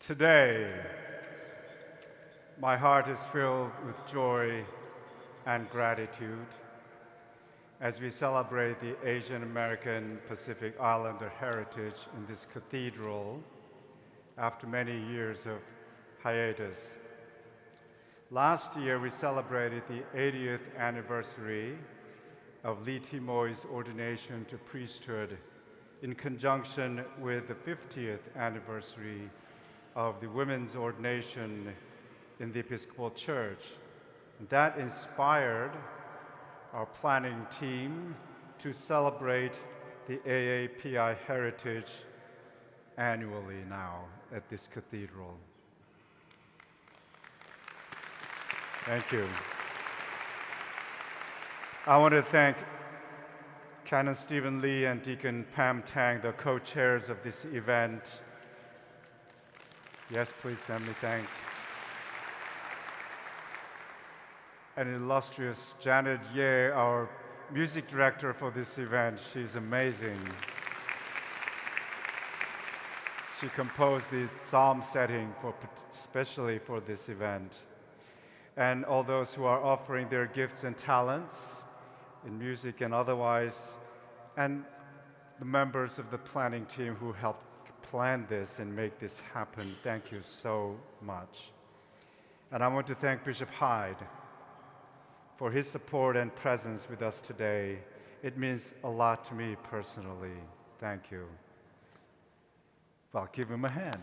Today, my heart is filled with joy and gratitude as we celebrate the Asian American Pacific Islander heritage in this cathedral after many years of hiatus. Last year, we celebrated the 80th anniversary of Lee Timoy's ordination to priesthood in conjunction with the 50th anniversary of the women's ordination in the Episcopal Church. And that inspired our planning team to celebrate the AAPI heritage annually now at this cathedral. Thank you. I want to thank Canon Stephen Lee and Deacon Pam Tang, the co-chairs of this event. Yes, please let me thank. And illustrious Janet Ye, our music director for this event. She's amazing. She composed the psalm setting especially for this event. And all those who are offering their gifts and talents in music and otherwise, and the members of the planning team who helped plan this and make this happen. Thank you so much. And I want to thank Bishop Hyde for his support and presence with us today. It means a lot to me personally. Thank you. Well, give him a hand.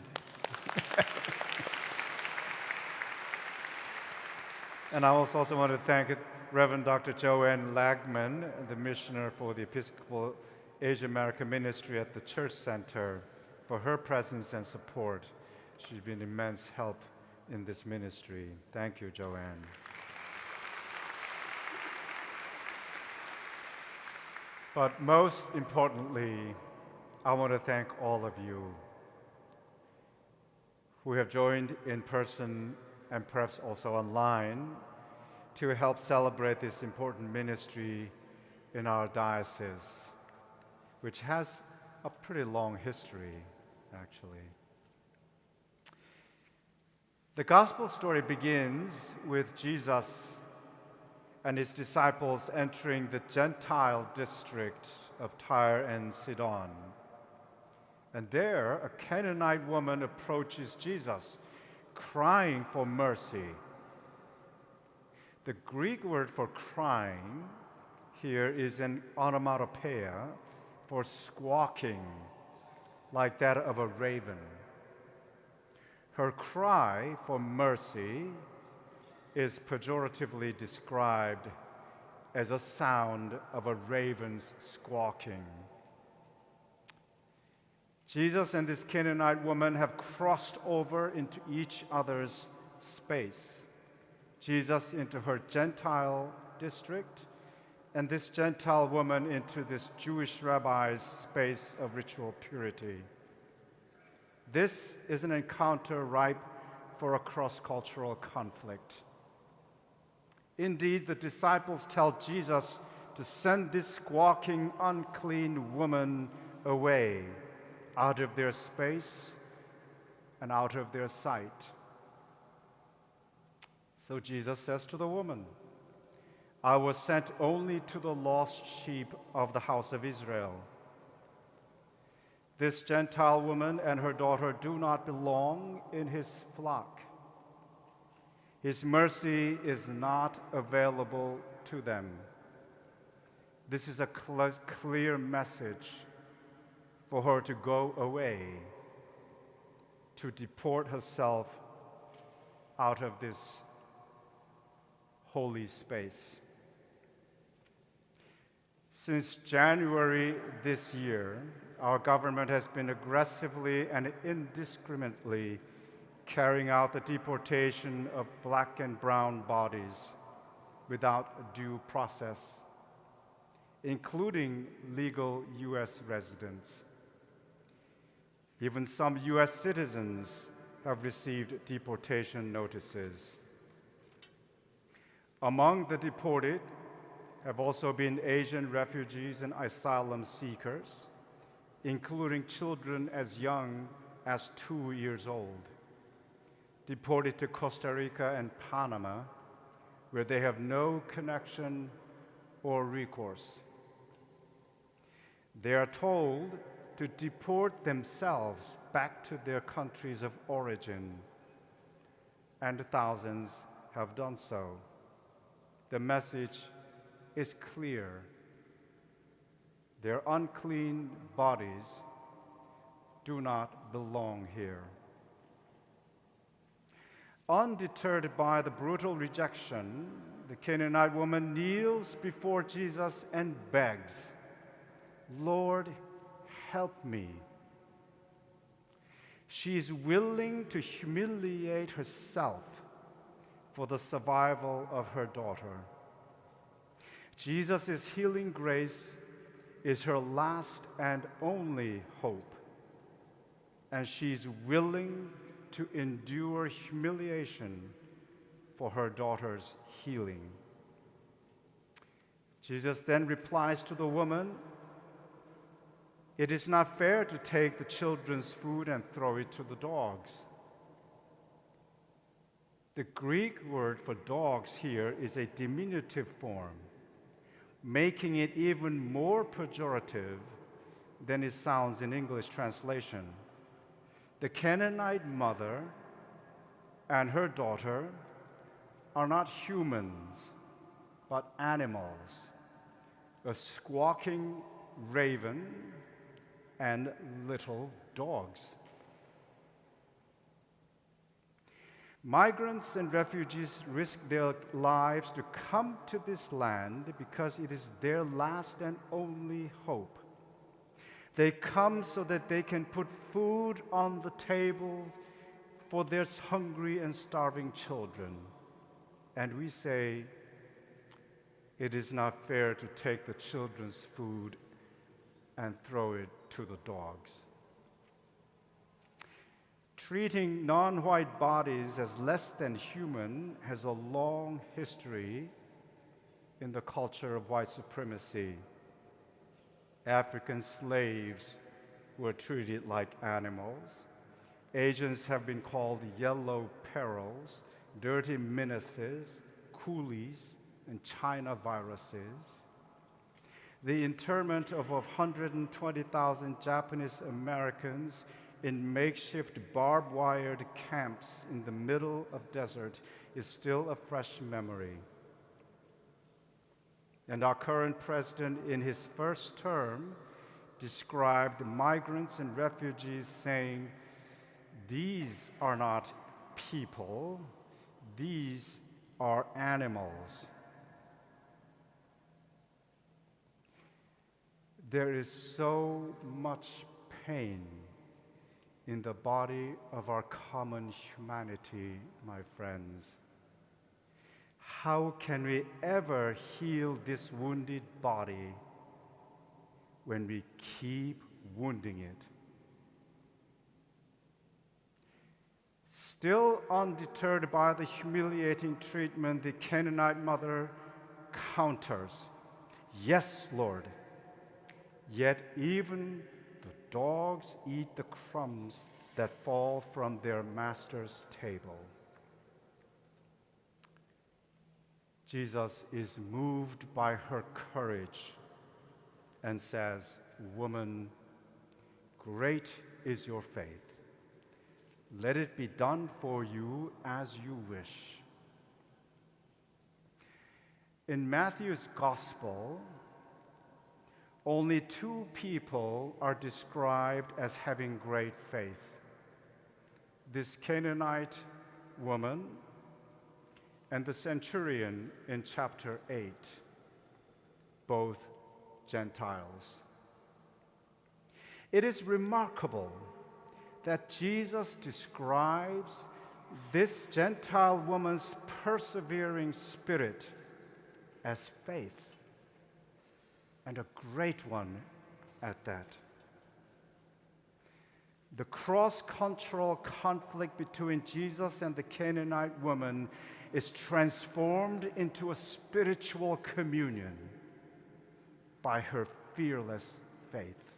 And I also want to thank Reverend Dr. Joanne Lagman, the missioner for the Episcopal Asian American Ministry at the Church Center, for her presence and support. She's been immense help in this ministry. Thank you, Joanne. But most importantly, I want to thank all of you who have joined in person and perhaps also online to help celebrate this important ministry in our diocese, which has a pretty long history, actually. The gospel story begins with Jesus and his disciples entering the Gentile district of Tyre and Sidon. And there, a Canaanite woman approaches Jesus, crying for mercy. The Greek word for crying here is an onomatopoeia for squawking, like that of a raven. Her cry for mercy is pejoratively described as a sound of a raven's squawking. Jesus and this Canaanite woman have crossed over into each other's space. Jesus into her Gentile district, and this Gentile woman into this Jewish rabbi's space of ritual purity. This is an encounter ripe for a cross-cultural conflict. Indeed, the disciples tell Jesus to send this squawking, unclean woman away, out of their space and out of their sight. So Jesus says to the woman, I was sent only to the lost sheep of the house of Israel. This Gentile woman and her daughter do not belong in his flock. His mercy is not available to them. This is a clear message for her to go away, to deport herself out of this holy space. Since January this year, our government has been aggressively and indiscriminately carrying out the deportation of black and brown bodies without due process, including legal U.S. residents. Even some U.S. citizens have received deportation notices. Among the deported have also been Asian refugees and asylum seekers, including children as young as 2 years old. deported to Costa Rica and Panama, where they have no connection or recourse. They are told to deport themselves back to their countries of origin, and thousands have done so. The message is clear. Their unclean bodies do not belong here. Undeterred by the brutal rejection, the Canaanite woman kneels before Jesus and begs, "Lord, help me." She is willing to humiliate herself for the survival of her daughter. Jesus' healing grace is her last and only hope, and she is willing to endure humiliation for her daughter's healing. Jesus then replies to the woman, "It is not fair to take the children's food and throw it to the dogs." The Greek word for dogs here is a diminutive form, making it even more pejorative than it sounds in English translation. The Canaanite mother and her daughter are not humans, but animals, a squawking raven and little dogs. Migrants and refugees risk their lives to come to this land because it is their last and only hope. They come so that they can put food on the tables for their hungry and starving children. And we say, it is not fair to take the children's food and throw it to the dogs. Treating non-white bodies as less than human has a long history in the culture of white supremacy. African slaves were treated like animals. Asians have been called yellow perils, dirty menaces, coolies, and China viruses. The internment of 120,000 Japanese Americans in makeshift barbed-wired camps in the middle of desert is still a fresh memory. And our current president, in his first term, described migrants and refugees saying, "These are not people, these are animals." There is so much pain in the body of our common humanity, my friends. How can we ever heal this wounded body when we keep wounding it? Still undeterred by the humiliating treatment, the Canaanite mother counters, "Yes, Lord, yet even the dogs eat the crumbs that fall from their master's table." Jesus is moved by her courage and says, "Woman, great is your faith. Let it be done for you as you wish." In Matthew's gospel, only two people are described as having great faith: this Canaanite woman and the centurion in chapter 8, both Gentiles. It is remarkable that Jesus describes this Gentile woman's persevering spirit as faith, and a great one at that. The cross-cultural conflict between Jesus and the Canaanite woman is transformed into a spiritual communion by her fearless faith.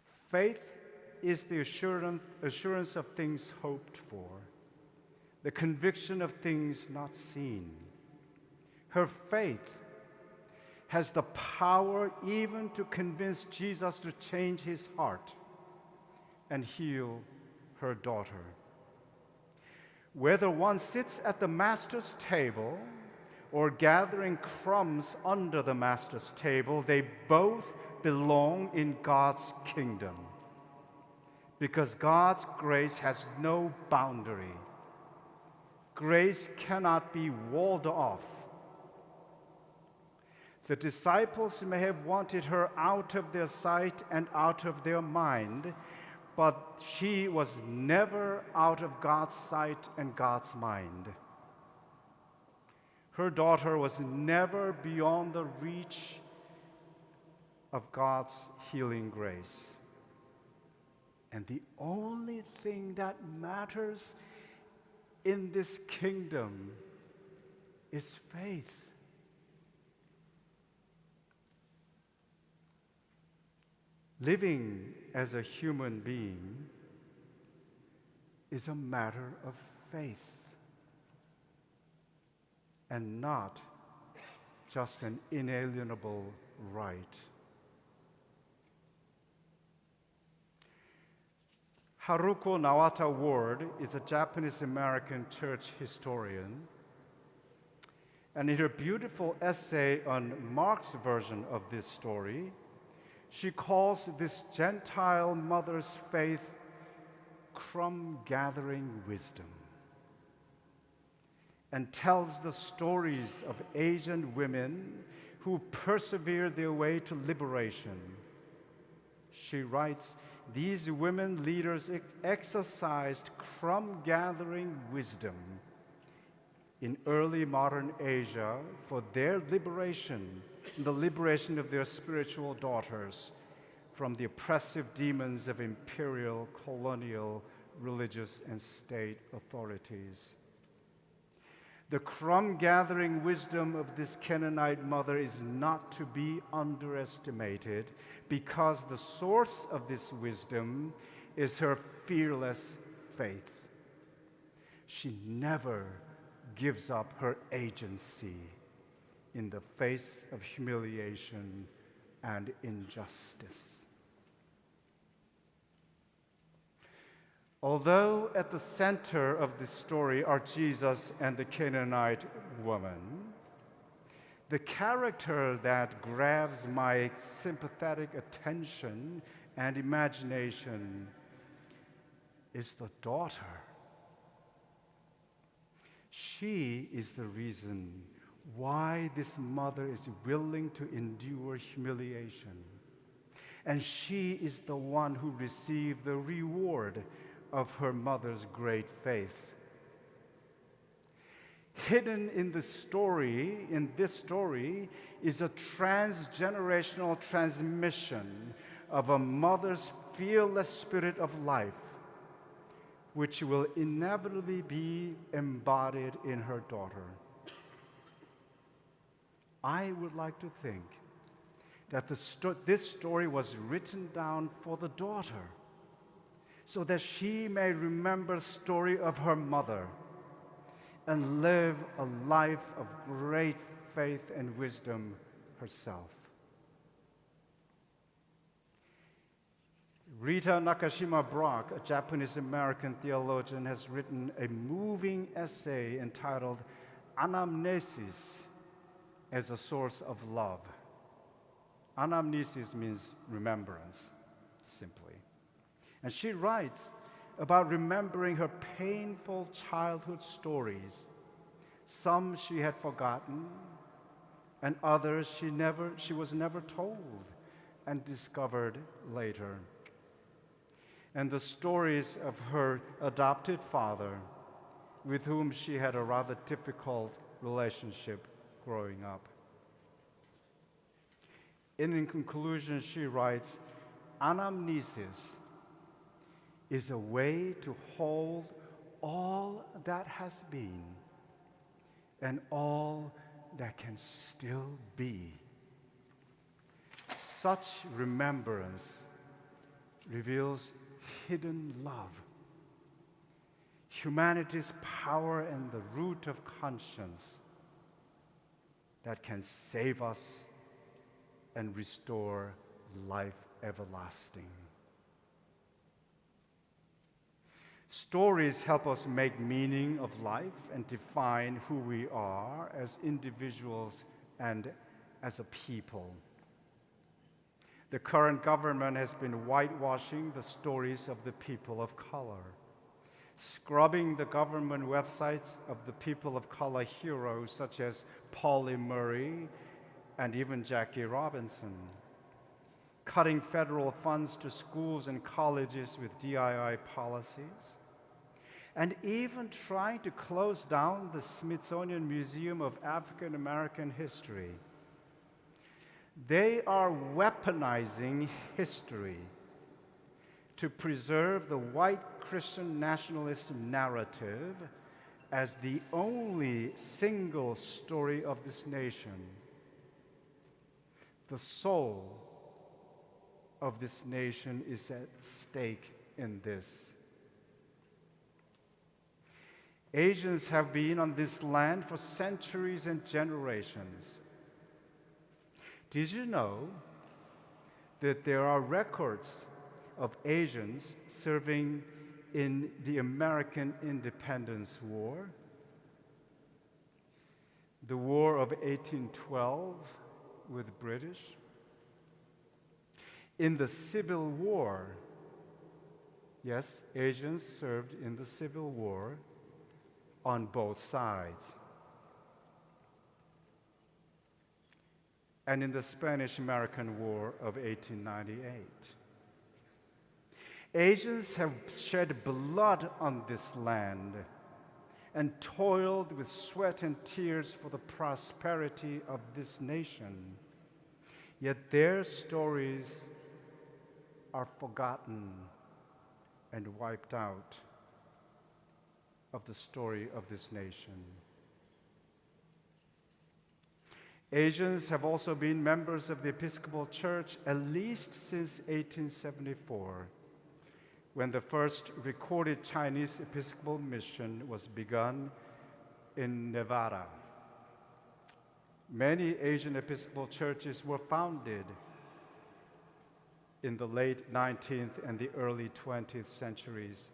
Faith is the assurance of things hoped for, the conviction of things not seen. Her faith has the power even to convince Jesus to change his heart and heal her daughter. Whether one sits at the master's table or gathering crumbs under the master's table, they both belong in God's kingdom, because God's grace has no boundary. Grace cannot be walled off. The disciples may have wanted her out of their sight and out of their mind, but she was never out of God's sight and God's mind. Her daughter was never beyond the reach of God's healing grace. And the only thing that matters in this kingdom is faith. Living as a human being is a matter of faith and not just an inalienable right. Haruko Nawata Ward is a Japanese-American church historian, and in her beautiful essay on Mark's version of this story, she calls this Gentile mother's faith crumb-gathering wisdom, and tells the stories of Asian women who persevered their way to liberation. She writes, these women leaders exercised crumb-gathering wisdom in early modern Asia for their liberation, the liberation of their spiritual daughters from the oppressive demons of imperial, colonial, religious, and state authorities. The crumb-gathering wisdom of this Canaanite mother is not to be underestimated, because the source of this wisdom is her fearless faith. She never gives up her agency in the face of humiliation and injustice. Although at the center of this story are Jesus and the Canaanite woman, the character that grabs my sympathetic attention and imagination is the daughter. She is the reason why this mother is willing to endure humiliation. And she is the one who received the reward of her mother's great faith. Hidden in this story, is a transgenerational transmission of a mother's fearless spirit of life, which will inevitably be embodied in her daughter. I would like to think that this story was written down for the daughter, so that she may remember the story of her mother and live a life of great faith and wisdom herself. Rita Nakashima Brock, a Japanese-American theologian, has written a moving essay entitled Anamnesis as a Source of Love. Anamnesis means remembrance, simply. And she writes about remembering her painful childhood stories. Some she had forgotten, and others she was never told and discovered later. And the stories of her adopted father, with whom she had a rather difficult relationship growing up. In conclusion, she writes, anamnesis is a way to hold all that has been and all that can still be. Such remembrance reveals hidden love, humanity's power and the root of conscience that can save us and restore life everlasting. Stories help us make meaning of life and define who we are as individuals and as a people. The current government has been whitewashing the stories of the people of color, scrubbing the government websites of the people of color heroes such as Pauli Murray and even Jackie Robinson, cutting federal funds to schools and colleges with DIY policies, and even trying to close down the Smithsonian Museum of African American History. They are weaponizing history to preserve the white Christian nationalist narrative as the only single story of this nation. The soul of this nation is at stake in this. Asians have been on this land for centuries and generations. Did you know that there are records of Asians serving in the American Independence War, the War of 1812 with British, in the Civil War? Yes, Asians served in the Civil War on both sides. And in the Spanish-American War of 1898. Asians have shed blood on this land and toiled with sweat and tears for the prosperity of this nation. Yet their stories are forgotten and wiped out of the story of this nation. Asians have also been members of the Episcopal Church at least since 1874, when the first recorded Chinese Episcopal mission was begun in Nevada. Many Asian Episcopal churches were founded in the late 19th and the early 20th centuries,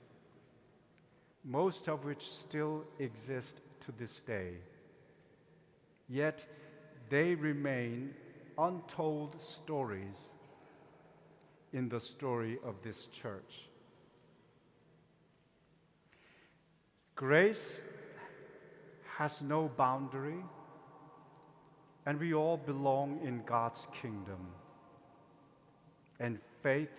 most of which still exist to this day. Yet they remain untold stories in the story of this church. Grace has no boundary, and we all belong in God's kingdom. And faith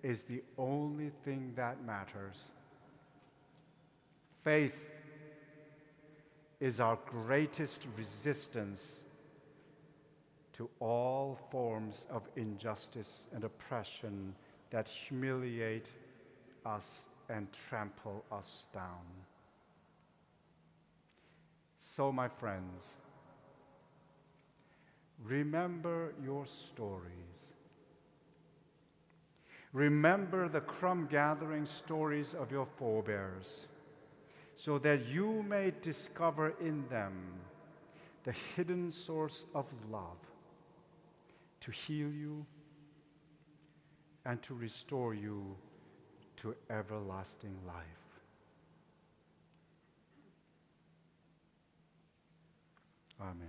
is the only thing that matters. Faith is our greatest resistance to all forms of injustice and oppression that humiliate us and trample us down. So, my friends, remember your stories. Remember the crumb-gathering stories of your forebears, so that you may discover in them the hidden source of love to heal you and to restore you to everlasting life. Amen.